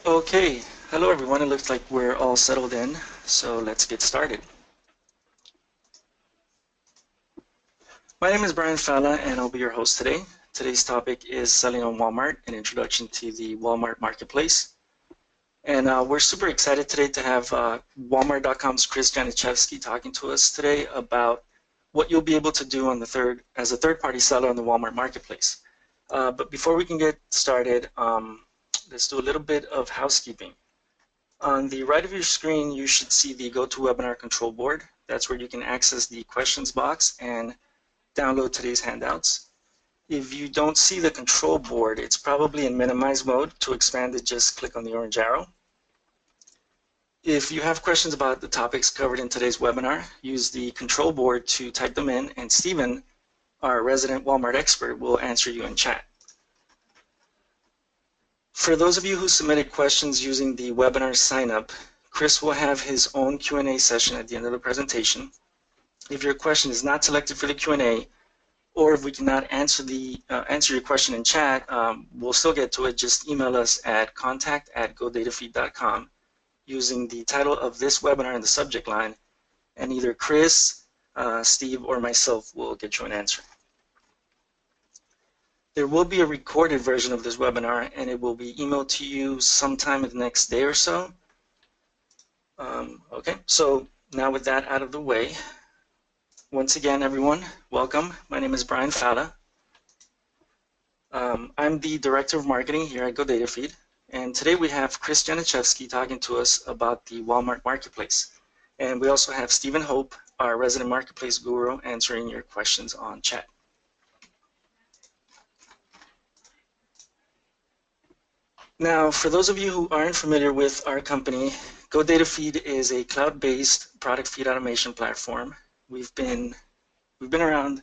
Okay, hello everyone. It looks like we're all settled in, so let's get started. My name is Brian Falla, and I'll be your host today. Today's topic is selling on Walmart, an introduction to the Walmart marketplace. And we're super excited today to have Walmart.com's Christiana Jetski talking to us today about what you'll be able to do on as a third-party seller on the Walmart marketplace. But before we can get started, let's do a little bit of housekeeping. On the right of your screen, you should see the GoToWebinar control board. That's where you can access the questions box and download today's handouts. If you don't see the control board, it's probably in minimize mode. To expand it, just click on the orange arrow. If you have questions about the topics covered in today's webinar, use the control board to type them in, and Stephen, our resident Walmart expert, will answer you in chat. For those of you who submitted questions using the webinar sign-up, Chris will have his own Q&A session at the end of the presentation. If your question is not selected for the Q&A, or if we cannot answer your question in chat, we'll still get to it. Just email us at contact@GoDataFeed.com using the title of this webinar in the subject line, and either Chris, Steve, or myself will get you an answer. There will be a recorded version of this webinar, and it will be emailed to you sometime in the next day or so. Okay, so now with that out of the way, once again, everyone, welcome. My name is Brian Falla. I'm the Director of Marketing here at GoDataFeed, and today we have Christiana Jetski talking to us about the Walmart Marketplace. And we also have Stephen Hope, our resident marketplace guru, answering your questions on chat. Now, for those of you who aren't familiar with our company, GoDataFeed is a cloud-based product feed automation platform. We've been around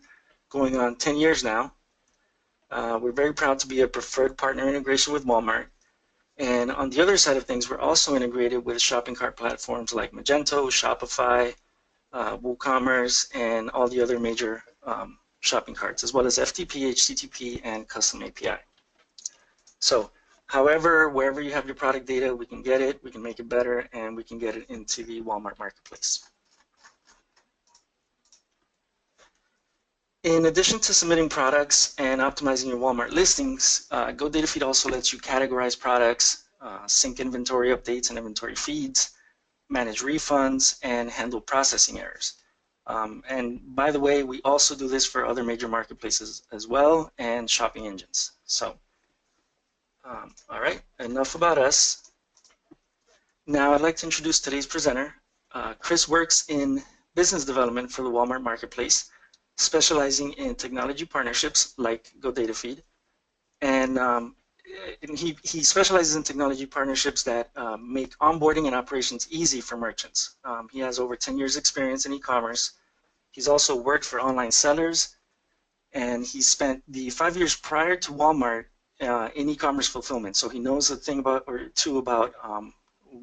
going on 10 years now. We're very proud to be a preferred partner integration with Walmart. And on the other side of things, we're also integrated with shopping cart platforms like Magento, Shopify, WooCommerce, and all the other major shopping carts, as well as FTP, HTTP, and custom API. So, however, wherever you have your product data, we can get it, we can make it better, and we can get it into the Walmart marketplace. In addition to submitting products and optimizing your Walmart listings, GoDataFeed also lets you categorize products, sync inventory updates and inventory feeds, manage refunds, and handle processing errors. And by the way, we also do this for other major marketplaces as well and shopping engines. So, all right, enough about us. Now I'd like to introduce today's presenter. Chris works in business development for the Walmart marketplace, specializing in technology partnerships like GoDataFeed. And he specializes in technology partnerships that make onboarding and operations easy for merchants. He has over 10 years experience in e-commerce. He's also worked for online sellers, and he spent the 5 years prior to Walmart in e-commerce fulfillment. So he knows a thing about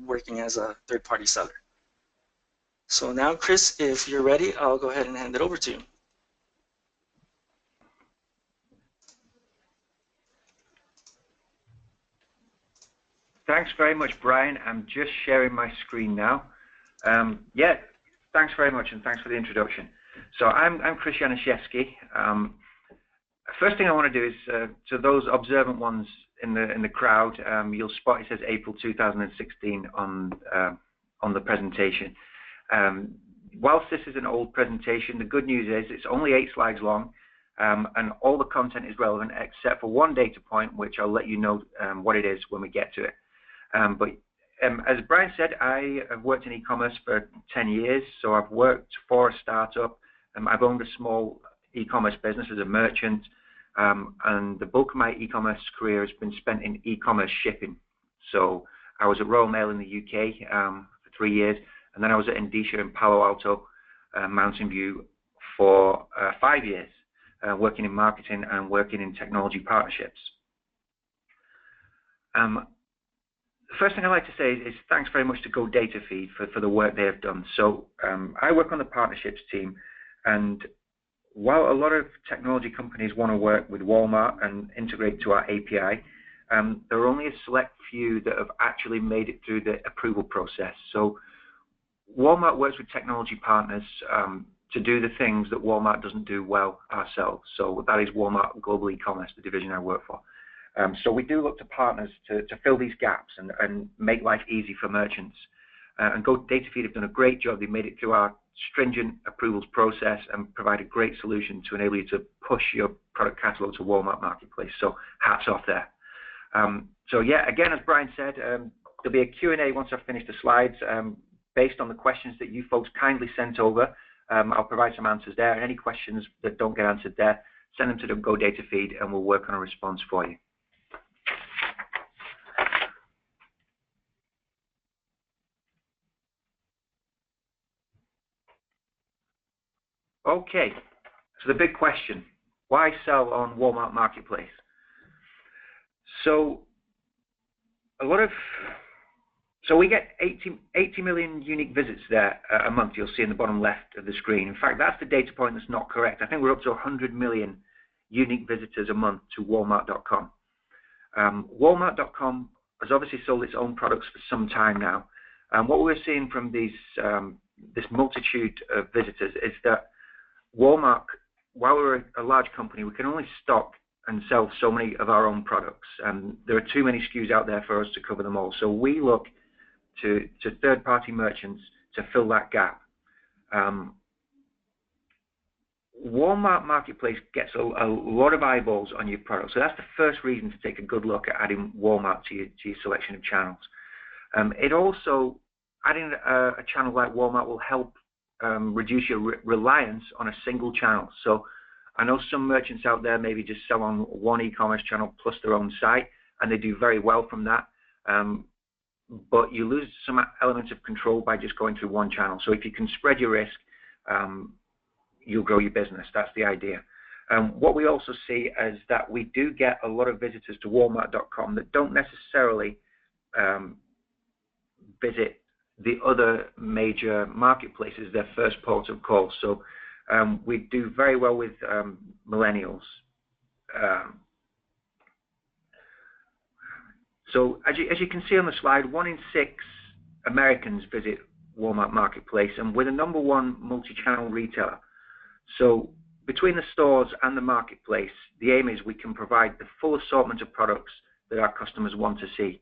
working as a third-party seller. So now, Chris, if you're ready, I'll go ahead and hand it over to you. Thanks very much, Brian. I'm just sharing my screen now. Yeah, thanks very much, and thanks for the introduction. So I'm Christiana Jetski. First thing I want to do is, to those observant ones in the crowd, you'll spot it says April 2016 on the presentation. Whilst this is an old presentation, the good news is it's only 8 slides long, and all the content is relevant except for one data point, which I'll let you know what it is when we get to it. But as Brian said, I have worked in e-commerce for 10 years, so I've worked for a startup. I've owned a small e-commerce business as a merchant, and the bulk of my e-commerce career has been spent in e-commerce shipping. So I was at Royal Mail in the UK for 3 years, and then I was at Indicia in Palo Alto, Mountain View for 5 years, working in marketing and working in technology partnerships. The first thing I'd like to say is thanks very much to GoDataFeed for the work they have done. So I work on the partnerships team, and while a lot of technology companies want to work with Walmart and integrate to our API, there are only a select few that have actually made it through the approval process. So Walmart works with technology partners to do the things that Walmart doesn't do well ourselves. So that is Walmart Global E-commerce, the division I work for. So we do look to partners to fill these gaps and make life easy for merchants. And GoDataFeed have done a great job. They made it through our stringent approvals process and provide a great solution to enable you to push your product catalog to Walmart Marketplace. So hats off there. So yeah, again, as Brian said, there'll be a Q&A once I've finished the slides. Based on the questions that you folks kindly sent over, I'll provide some answers there. And any questions that don't get answered there, send them to the GoDataFeed and we'll work on a response for you. Okay, so the big question, why sell on Walmart Marketplace? So we get 80 million unique visits there a month, you'll see in the bottom left of the screen. In fact, that's the data point that's not correct. I think we're up to 100 million unique visitors a month to Walmart.com. Walmart.com has obviously sold its own products for some time now. What we're seeing from this multitude of visitors is that Walmart, while we're a large company, we can only stock and sell so many of our own products. There are too many SKUs out there for us to cover them all. So we look to third-party merchants to fill that gap. Walmart Marketplace gets a lot of eyeballs on your product. So that's the first reason to take a good look at adding Walmart to your selection of channels. It also, adding a channel like Walmart will help reduce your reliance on a single channel. So I know some merchants out there maybe just sell on one e-commerce channel plus their own site, and they do very well from that. But you lose some elements of control by just going through one channel. So if you can spread your risk, you'll grow your business. That's the idea. What we also see is that we do get a lot of visitors to Walmart.com that don't necessarily visit the other major marketplaces, their first port of call. So we do very well with millennials. So as you can see on the slide, 1 in 6 Americans visit Walmart Marketplace, and we're the #1 multi-channel retailer. So between the stores and the marketplace, the aim is we can provide the full assortment of products that our customers want to see.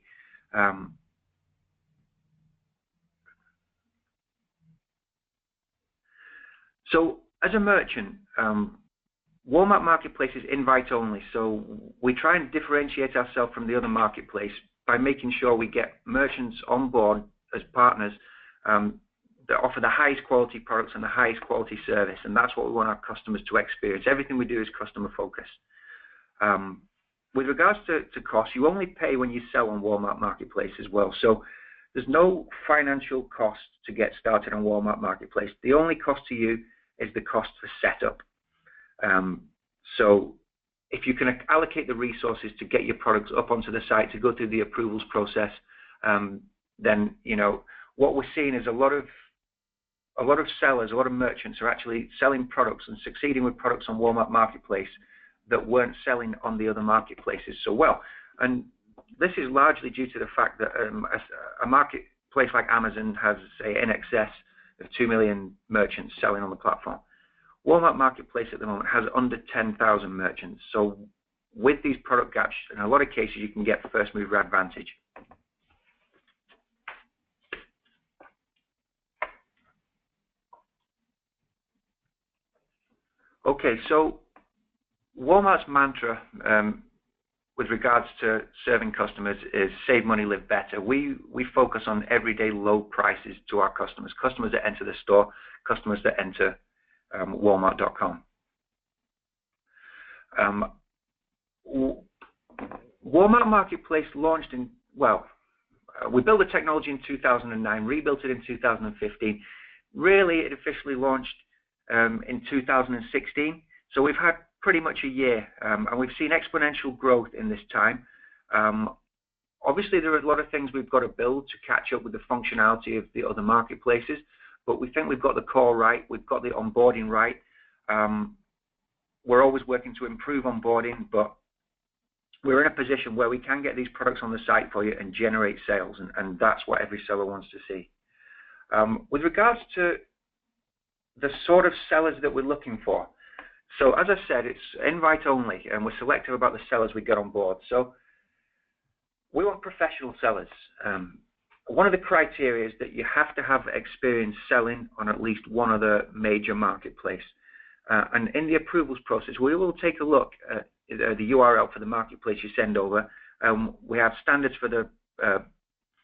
So as a merchant, Walmart Marketplace is invite only, so we try and differentiate ourselves from the other marketplace by making sure we get merchants on board as partners that offer the highest quality products and the highest quality service, and that's what we want our customers to experience. Everything we do is customer focused. With regards to cost, you only pay when you sell on Walmart Marketplace as well, so there's no financial cost to get started on Walmart Marketplace. The only cost to you is the cost for setup. So if you can allocate the resources to get your products up onto the site, to go through the approvals process, then what we're seeing is a lot of sellers, a lot of merchants are actually selling products and succeeding with products on Walmart Marketplace that weren't selling on the other marketplaces so well. And this is largely due to the fact that a marketplace like Amazon has, say, in excess of 2 million merchants selling on the platform. Walmart Marketplace at the moment has under 10,000 merchants. So with these product gaps, in a lot of cases, you can get first mover advantage. Okay, so Walmart's mantra with regards to serving customers is save money, live better. We focus on everyday low prices to our customers, customers that enter the store, customers that enter Walmart.com. Walmart Marketplace launched in, we built the technology in 2009, rebuilt it in 2015. Really, it officially launched in 2016. So we've had pretty much a year, and we've seen exponential growth in this time. Obviously, there are a lot of things we've got to build to catch up with the functionality of the other marketplaces, but we think we've got the core right, we've got the onboarding right. We're always working to improve onboarding, but we're in a position where we can get these products on the site for you and generate sales, and that's what every seller wants to see. With regards to the sort of sellers that we're looking for, so as I said, it's invite only, and we're selective about the sellers we get on board. So we want professional sellers. One of the criteria is that you have to have experience selling on at least one other major marketplace. And in the approvals process, we will take a look at the URL for the marketplace you send over. We have standards for the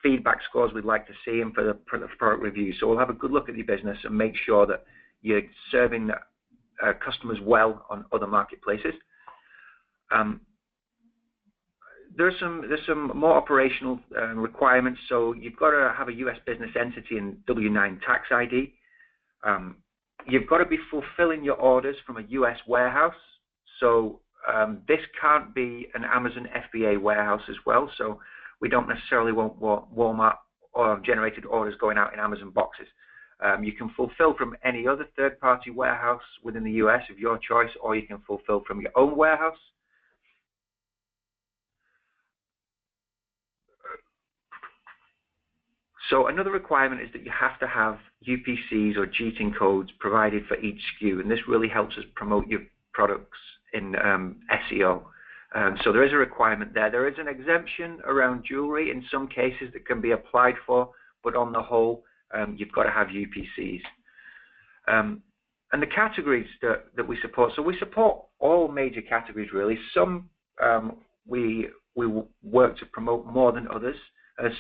feedback scores we'd like to see and for the product review. So we'll have a good look at your business and make sure that you're serving customers well on other marketplaces. There's some more operational requirements. So you've got to have a U.S. business entity and W-9 tax ID. You've got to be fulfilling your orders from a U.S. warehouse. So this can't be an Amazon FBA warehouse as well. So we don't necessarily want Walmart or generated orders going out in Amazon boxes. You can fulfill from any other third-party warehouse within the U.S. of your choice, or you can fulfill from your own warehouse. So another requirement is that you have to have UPCs or GTIN codes provided for each SKU, and this really helps us promote your products in SEO. So there is a requirement there. There is an exemption around jewelry in some cases that can be applied for, but on the whole, you've got to have UPCs. And the categories that we support, so we support all major categories really. Some we work to promote more than others.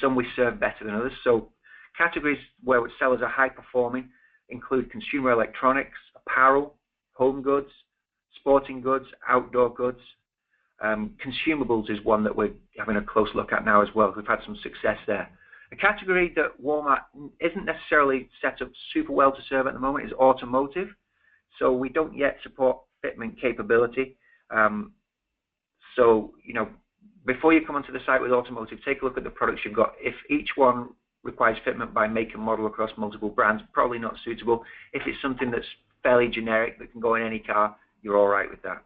Some we serve better than others. So categories where sellers are high performing include consumer electronics, apparel, home goods, sporting goods, outdoor goods. Consumables is one that we're having a close look at now as well. We've had some success there. A category that Walmart isn't necessarily set up super well to serve at the moment is automotive. So we don't yet support fitment capability. So, you know, before you come onto the site with automotive, take a look at the products you've got. If each one requires fitment by make and model across multiple brands, probably not suitable. If it's something that's fairly generic that can go in any car, you're all right with that.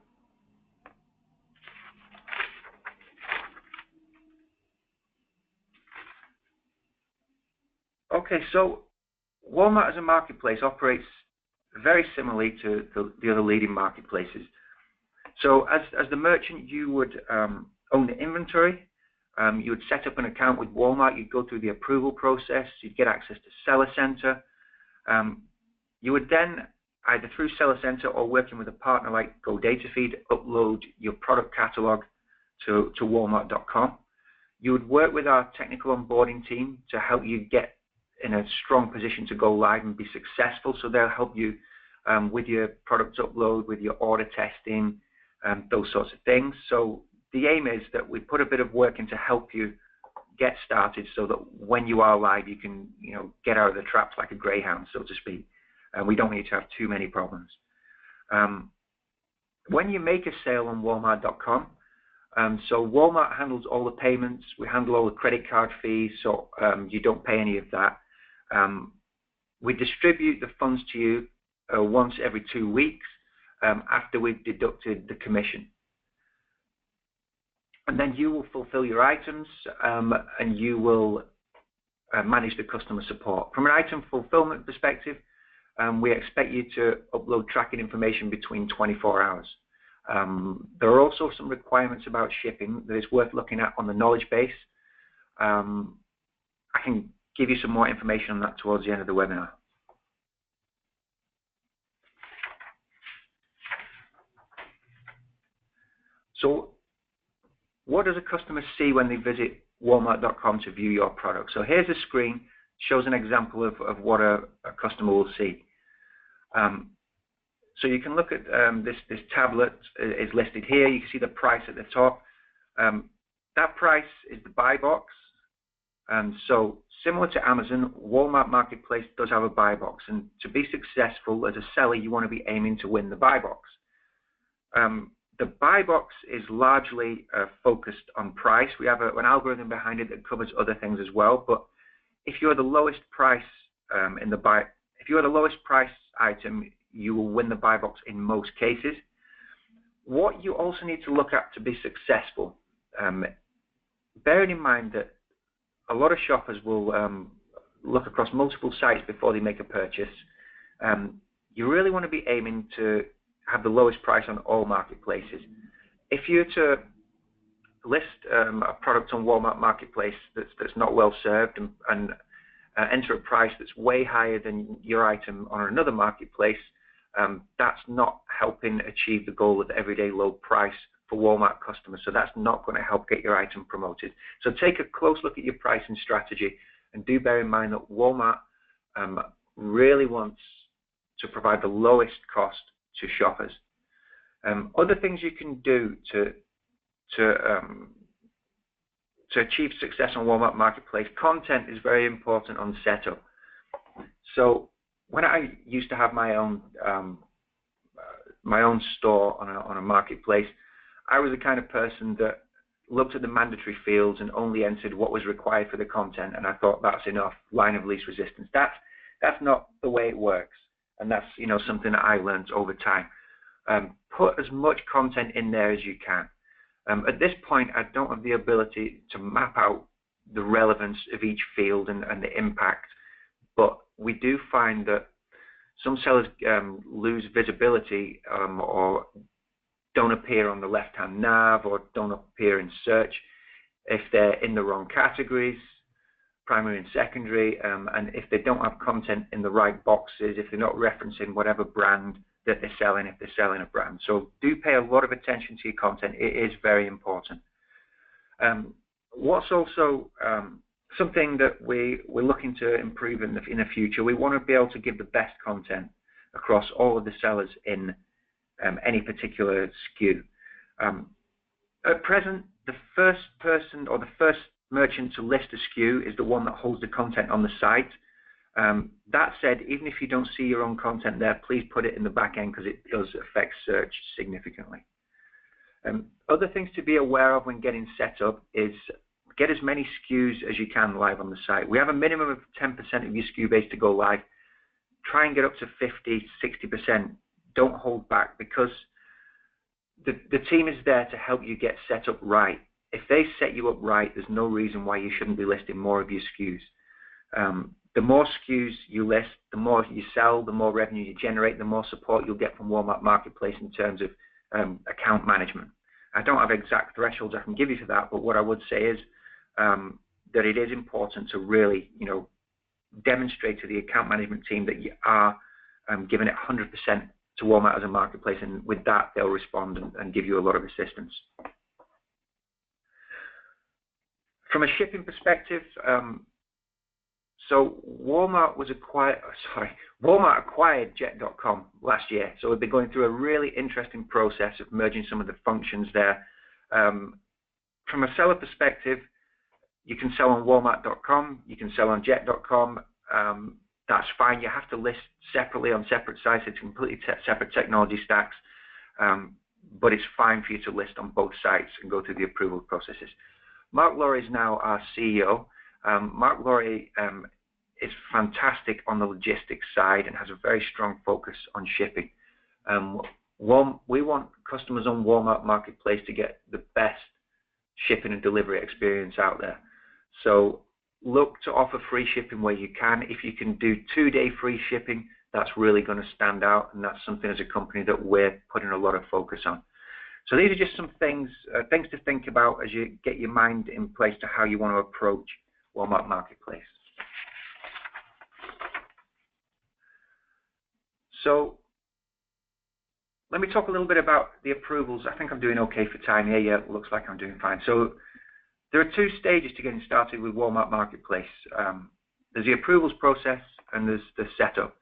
Okay, so Walmart as a marketplace operates very similarly to the other leading marketplaces. So as the merchant, you would own the inventory. You would set up an account with Walmart. You'd go through the approval process. You'd get access to Seller Center. You would then, either through Seller Center or working with a partner like GoDataFeed, upload your product catalog to Walmart.com. You would work with our technical onboarding team to help you get in a strong position to go live and be successful. So they'll help you with your product upload, with your order testing, those sorts of things. So the aim is that we put a bit of work in to help you get started so that when you are live, you can, you know, get out of the traps like a greyhound, so to speak. And we don't need to have too many problems. When you make a sale on Walmart.com, so Walmart handles all the payments. We handle all the credit card fees, so you don't pay any of that. We distribute the funds to you once every 2 weeks after we've deducted the commission. And then you will fulfill your items and you will manage the customer support. From an item fulfillment perspective, we expect you to upload tracking information between 24 hours. There are also some requirements about shipping that is worth looking at on the knowledge base. I can give you some more information on that towards the end of the webinar. So what does a customer see when they visit Walmart.com to view your product? So here's a screen, shows an example of what a customer will see. So you can look at this tablet is listed here. You can see the price at the top. That price is the buy box. So similar to Amazon, Walmart Marketplace does have a buy box. And to be successful as a seller, you want to be aiming to win the buy box. The buy box is largely focused on price. We have an algorithm behind it that covers other things as well. But if you're the lowest price if you're the lowest price item, you will win the buy box in most cases. What you also need to look at to be successful bearing in mind that a lot of shoppers will look across multiple sites before they make a purchase, you really want to be aiming to have the lowest price on all marketplaces. If you're to list a product on Walmart Marketplace that's not well served and enter a price that's way higher than your item on another marketplace, that's not helping achieve the goal of everyday low price for Walmart customers. So that's not going to help get your item promoted. So take a close look at your pricing strategy, and do bear in mind that Walmart really wants to provide the lowest cost to shoppers. Other things you can do to achieve success on Walmart Marketplace, content is very important on setup. So when I used to have my own store on a marketplace, I was the kind of person that looked at the mandatory fields and only entered what was required for the content, and I thought that's enough, line of least resistance. That's not the way it works, and that's something that I learned over time. Put as much content in there as you can. At this point, I don't have the ability to map out the relevance of each field and the impact, but we do find that some sellers lose visibility or don't appear on the left-hand nav or don't appear in search if they're in the wrong categories, primary and secondary, and if they don't have content in the right boxes, if they're not referencing whatever brand that they're selling, if they're selling a brand. So do pay a lot of attention to your content. It is very important. What's also something that we're looking to improve in the future, we want to be able to give the best content across all of the sellers in any particular SKU. At present, the first person or the first merchant to list a SKU is the one that holds the content on the site. That said, even if you don't see your own content there, please put it in the back end because it does affect search significantly. Other things to be aware of when getting set up is get as many SKUs as you can live on the site. We have a minimum of 10% of your SKU base to go live. Try and get up to 50, 60%. Don't hold back, because the team is there to help you get set up right. If they set you up right, there's no reason why you shouldn't be listing more of your SKUs. The more SKUs you list, the more you sell, the more revenue you generate, the more support you'll get from Walmart Marketplace in terms of account management. I don't have exact thresholds I can give you for that, but what I would say is that it is important to really, demonstrate to the account management team that you are giving it 100% to Walmart as a marketplace, and with that they'll respond and give you a lot of assistance. From a shipping perspective, so Walmart acquired Jet.com last year, so we've been going through a really interesting process of merging some of the functions there. From a seller perspective, you can sell on Walmart.com, you can sell on Jet.com. That's fine. You have to list separately on separate sites. It's completely separate technology stacks, but it's fine for you to list on both sites and go through the approval processes. Mark Laurie is now our CEO. Mark Laurie is fantastic on the logistics side and has a very strong focus on shipping. We want customers on Walmart Marketplace to get the best shipping and delivery experience out there. So look to offer free shipping where you can. If you can do 2-day free shipping, that's really going to stand out, and that's something as a company that we're putting a lot of focus on. So these are just some things to think about as you get your mind in place to how you want to approach Walmart Marketplace. So let me talk a little bit about the approvals. I think I'm doing okay for time here. Yeah, it looks like I'm doing fine. So there are 2 stages to getting started with Walmart Marketplace. There's the approvals process and there's the setup.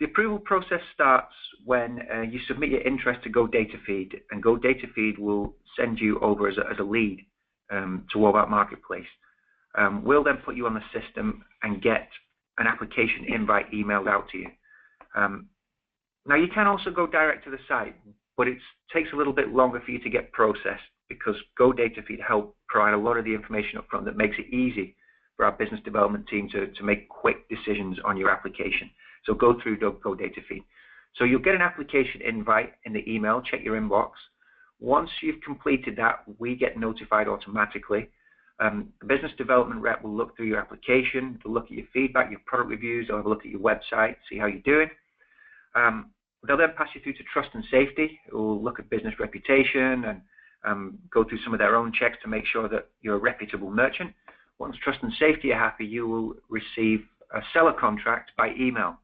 The approval process starts when you submit your interest to GoDataFeed, and GoDataFeed will send you over as a lead to Walmart Marketplace. We'll then put you on the system and get an application invite emailed out to you. Now you can also go direct to the site, but it takes a little bit longer for you to get processed because GoDataFeed help provide a lot of the information up front that makes it easy for our business development team to make quick decisions on your application. So go through GoDataFeed. So you'll get an application invite in the email, check your inbox. Once you've completed that, we get notified automatically. The business development rep will look through your application, they'll look at your feedback, your product reviews, they'll have a look at your website, see how you're doing. They'll then pass you through to trust and safety, who will look at business reputation and go through some of their own checks to make sure that you're a reputable merchant. Once trust and safety are happy, you will receive a seller contract by email.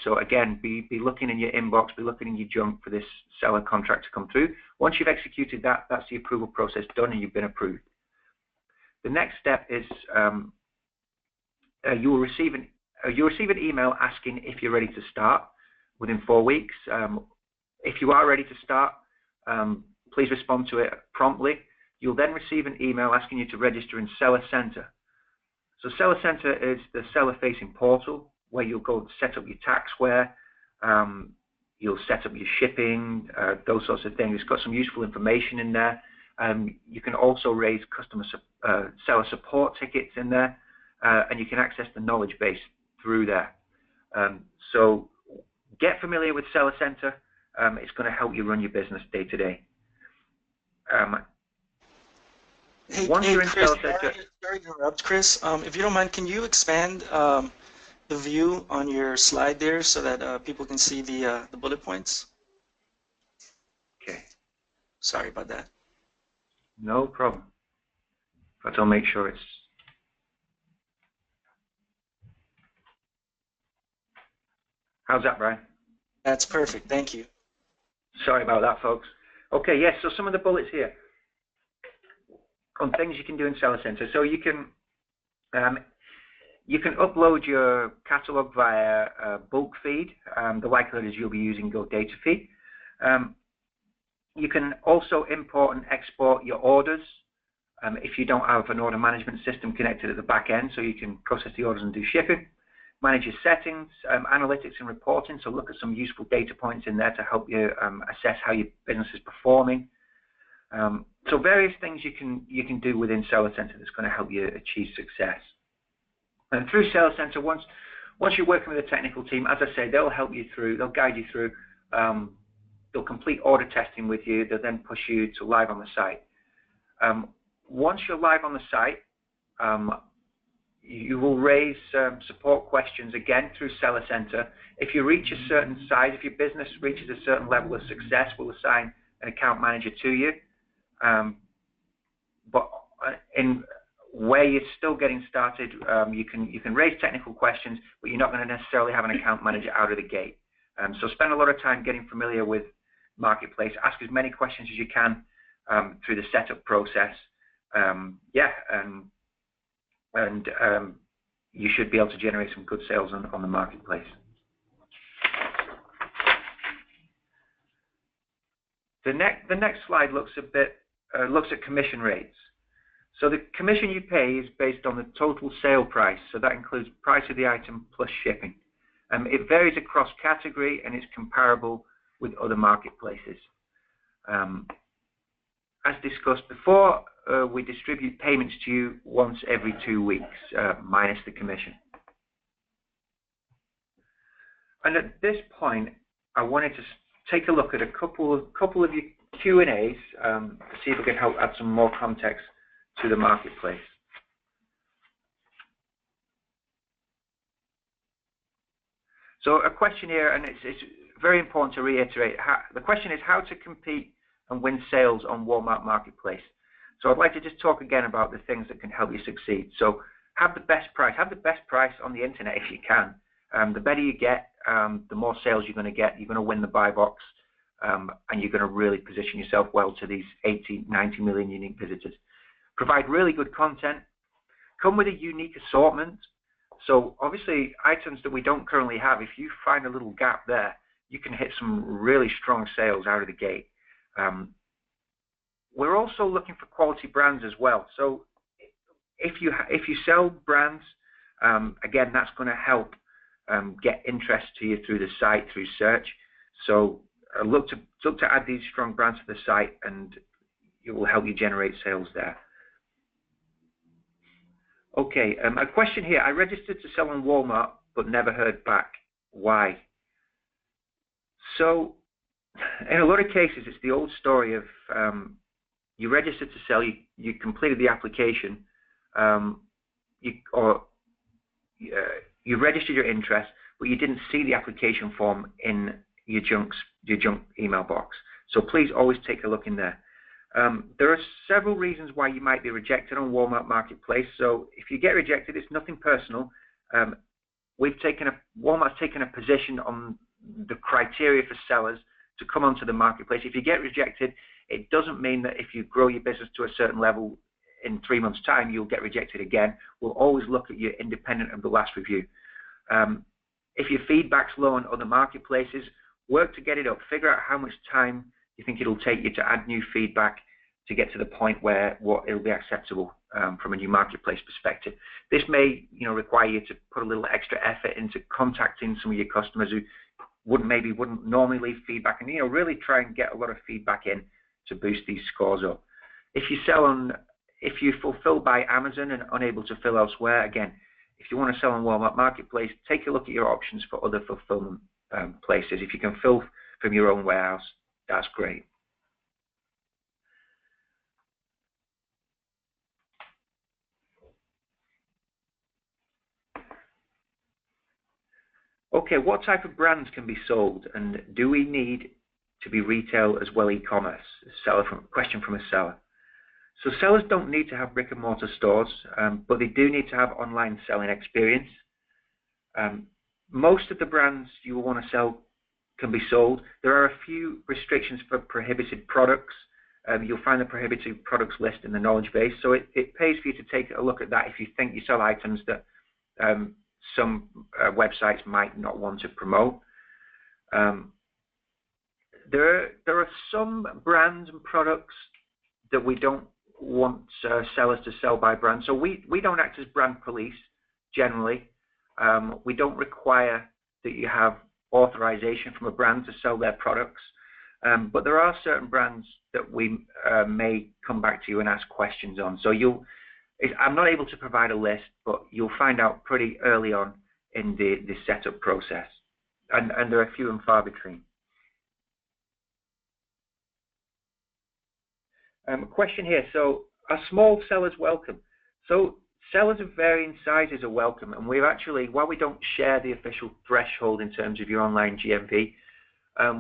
So again, be looking in your inbox, be looking in your junk for this seller contract to come through. Once you've executed that, that's the approval process done and you've been approved. The next step is you'll receive an email asking if you're ready to start within 4 weeks. If you are ready to start, please respond to it promptly. You'll then receive an email asking you to register in Seller Center. So Seller Center is the seller-facing portal where you'll go set up your taxware, you'll set up your shipping, those sorts of things. It's got some useful information in there. You can also raise seller support tickets in there, and you can access the knowledge base through there. So get familiar with Seller Center. It's going to help you run your business day to day. Once you're in Chris, Seller Center, sorry to interrupt, Chris. If you don't mind, can you expand the view on your slide there so that people can see the bullet points? Okay. Sorry about that. No problem. But I'll make sure it's... How's that, Brian? That's perfect. Thank you. Sorry about that, folks. Okay, yes, so some of the bullets here on things you can do in Seller Center. So you can upload your catalog via bulk feed. The likelihood is you'll be using GoDataFeed. You can also import and export your orders if you don't have an order management system connected at the back end, so you can process the orders and do shipping. Manage your settings, analytics and reporting, so look at some useful data points in there to help you assess how your business is performing. So various things you can do within Seller Center that's going to help you achieve success. And through Seller Center, once you're working with a technical team, as I say, they'll help you through, they'll guide you through, they'll complete order testing with you, they'll then push you to live on the site. Once you're live on the site, you will raise support questions again through Seller Center. If you reach a certain size, if your business reaches a certain level of success, we'll assign an account manager to you. But in where you're still getting started, you can raise technical questions, but you're not going to necessarily have an account manager out of the gate. So spend a lot of time getting familiar with Marketplace. Ask as many questions as you can through the setup process. And you should be able to generate some good sales on the Marketplace. The next slide looks at commission rates. So the commission you pay is based on the total sale price. So that includes price of the item plus shipping. It varies across category and it's comparable with other marketplaces. As discussed before, we distribute payments to you once every 2 weeks, minus the commission. And at this point, I wanted to take a look at a couple of your Q&As to see if we can help add some more context to the marketplace. So a question here, and it's very important to reiterate. The question is how to compete and win sales on Walmart Marketplace. So I'd like to just talk again about the things that can help you succeed. So have the best price. Have the best price on the internet if you can. The better you get, the more sales you're going to get. You're going to win the buy box, and you're going to really position yourself well to these 80, 90 million unique visitors. Provide really good content. Come with a unique assortment. So obviously, items that we don't currently have, if you find a little gap there, you can hit some really strong sales out of the gate. We're also looking for quality brands as well. So if you sell brands, again, that's going to help get interest to you through the site, through search. So look to add these strong brands to the site, and it will help you generate sales there. Okay, a question here. I registered to sell on Walmart, but never heard back. Why? So in a lot of cases, it's the old story of you registered to sell, you completed the application, you registered your interest, but you didn't see the application form in your junk email box. So please always take a look in there. There are several reasons why you might be rejected on Walmart Marketplace. So if you get rejected, it's nothing personal. Walmart's taken a position on the criteria for sellers to come onto the marketplace. If you get rejected, it doesn't mean that if you grow your business to a certain level in 3 months' time, you'll get rejected again. We'll always look at you independent of the last review. If your feedback's low on other marketplaces, work to get it up. Figure out how much time you think it'll take you to add new feedback to get to the point where it'll be acceptable from a new marketplace perspective. This may require you to put a little extra effort into contacting some of your customers who wouldn't normally leave feedback, and really try and get a lot of feedback in to boost these scores up. If you fulfill by Amazon and unable to fill elsewhere, again, if you want to sell on Walmart Marketplace, take a look at your options for other fulfillment places. If you can fill from your own warehouse, that's great. Okay, what type of brands can be sold, and do we need to be retail as well e-commerce? Question from a seller. So sellers don't need to have brick and mortar stores, but they do need to have online selling experience. Most of the brands you will want to sell can be sold. There are a few restrictions for prohibited products. You'll find the prohibited products list in the knowledge base, so it pays for you to take a look at that if you think you sell items that some websites might not want to promote. There are some brands and products that we don't want sellers to sell by brand. So we don't act as brand police generally. We don't require that you have authorization from a brand to sell their products. But there are certain brands that we may come back to you and ask questions on. So I'm not able to provide a list, but you'll find out pretty early on in the setup process. And there are few and far between. A question here. So are small sellers welcome? So sellers of varying sizes are welcome, and we've actually, while we don't share the official threshold in terms of your online GMV,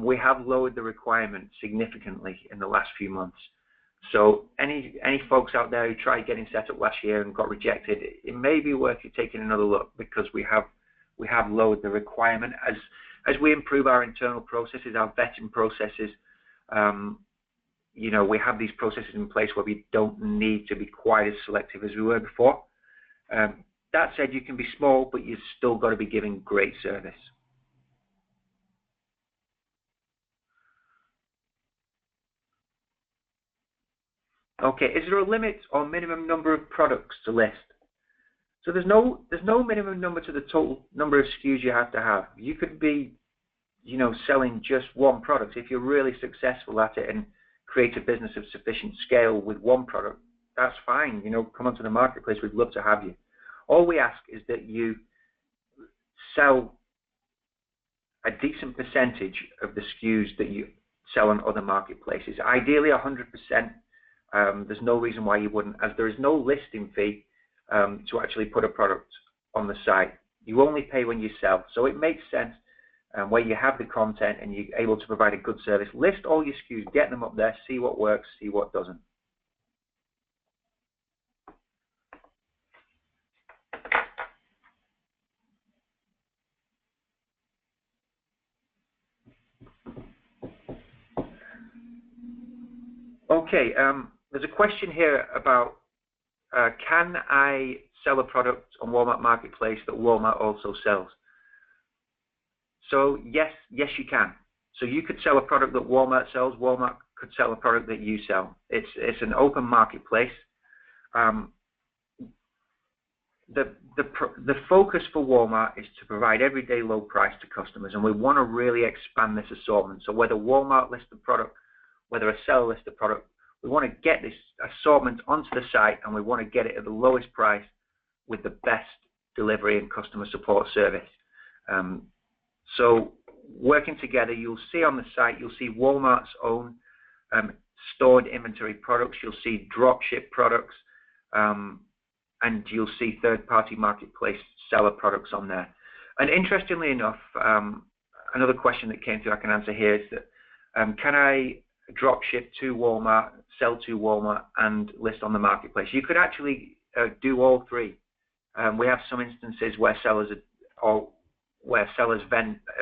we have lowered the requirement significantly in the last few months. So any folks out there who tried getting set up last year and got rejected, it may be worth you taking another look, because we have lowered the requirement as we improve our internal processes, our vetting processes. We have these processes in place where we don't need to be quite as selective as we were before. That said, you can be small, but you've still got to be giving great service. Okay, is there a limit or minimum number of products to list? So there's no minimum number to the total number of SKUs you have to have. You could be, selling just one product. If you're really successful at it and create a business of sufficient scale with one product, that's fine. Come onto the marketplace. We'd love to have you. All we ask is that you sell a decent percentage of the SKUs that you sell on other marketplaces. Ideally, 100%. There's no reason why you wouldn't, as there is no listing fee to actually put a product on the site. You only pay when you sell. So it makes sense where you have the content and you're able to provide a good service. List all your SKUs, get them up there, see what works, see what doesn't. Okay, there's a question here about can I sell a product on Walmart Marketplace that Walmart also sells? So yes, you can. So you could sell a product that Walmart sells. Walmart could sell a product that you sell. It's an open marketplace. The focus for Walmart is to provide everyday low price to customers, and we want to really expand this assortment. So whether Walmart lists the product, whether a seller lists the product, we want to get this assortment onto the site, and we want to get it at the lowest price with the best delivery and customer support service. So working together, you'll see on the site, you'll see Walmart's own stored inventory products, you'll see dropship products, and you'll see third-party marketplace seller products on there. And interestingly enough, another question that came through I can answer here is that can I dropship to Walmart, sell to Walmart, and list on the marketplace? You could actually do all three. We have some instances where sellers are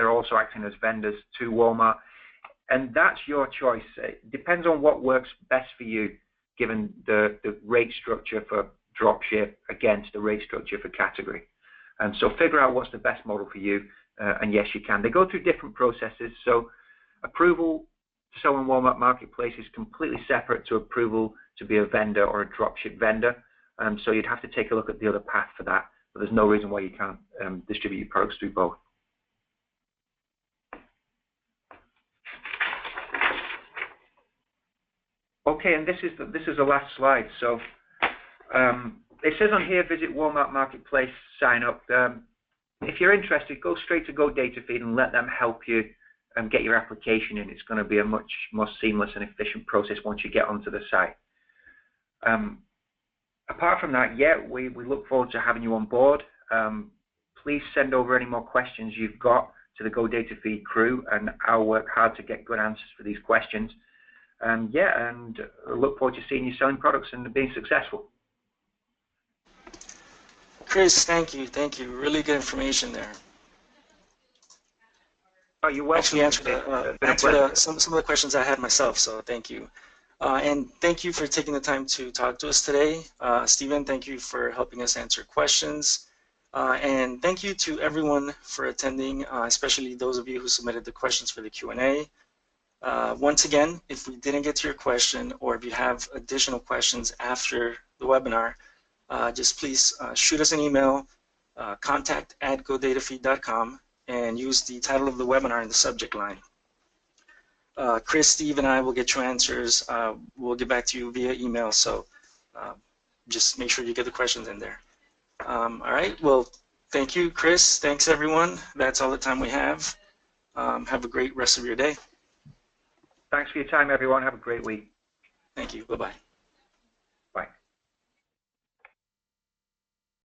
also acting as vendors to Walmart, and that's your choice. It depends on what works best for you, given the rate structure for dropship against the rate structure for category. And so figure out what's the best model for you, and yes, you can. They go through different processes, so approval to sell on Walmart Marketplace is completely separate to approval to be a vendor or a dropship vendor. So you'd have to take a look at the other path for that, but there's no reason why you can't distribute your products through both. Okay, and this is the last slide. So it says on here, visit Walmart Marketplace, sign up. If you're interested, go straight to GoDataFeed and let them help you get your application in. It's going to be a much more seamless and efficient process once you get onto the site. Apart from that, yeah, we look forward to having you on board. Please send over any more questions you've got to the GoDataFeed crew, and I'll work hard to get good answers for these questions. Yeah, and I look forward to seeing you selling products and being successful. Chris, thank you. Really good information there. Oh, you're welcome. Actually answered some of the questions I had myself, so thank you. And thank you for taking the time to talk to us today. Stephen, thank you for helping us answer questions. And thank you to everyone for attending, especially those of you who submitted the questions for the Q&A. Once again, if we didn't get to your question, or if you have additional questions after the webinar, just please shoot us an email, contact@godatafeed.com, and use the title of the webinar in the subject line. Chris, Steve, and I will get you answers. We'll get back to you via email, so just make sure you get the questions in there. All right, well, thank you, Chris. Thanks, everyone. That's all the time we have. Have a great rest of your day. Thanks for your time, everyone. Have a great week. Thank you. Bye-bye.